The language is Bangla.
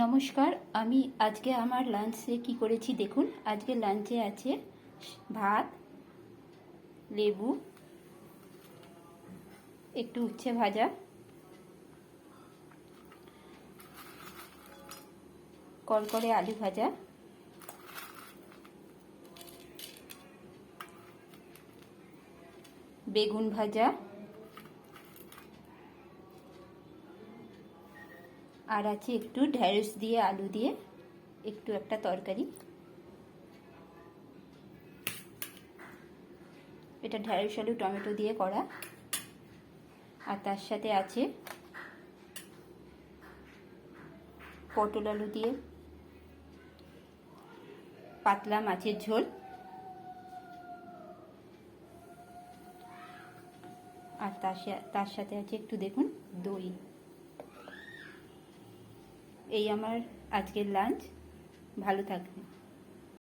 নমস্কার, আমি আজকে আমার লাঞ্চে কি করেছি দেখুন। আজকে লাঞ্চে আছে ভাত, লেবু, একটু উচ্ছে ভাজা, কড়কড়ে আলু ভাজা, বেগুন ভাজা, আর আছে একটু ঢেঁড়স দিয়ে আলু দিয়ে একটু একটা তরকারি। এটা ঢেঁড়স আলু টমেটো দিয়ে করা। আর তার সাথে আছে পটল আলু দিয়ে পাতলা মাছের ঝোল। আর তার সাথে আছে একটু দেখুন দই। এই আমার আজকের লাঞ্চ। ভালো থাকবেন।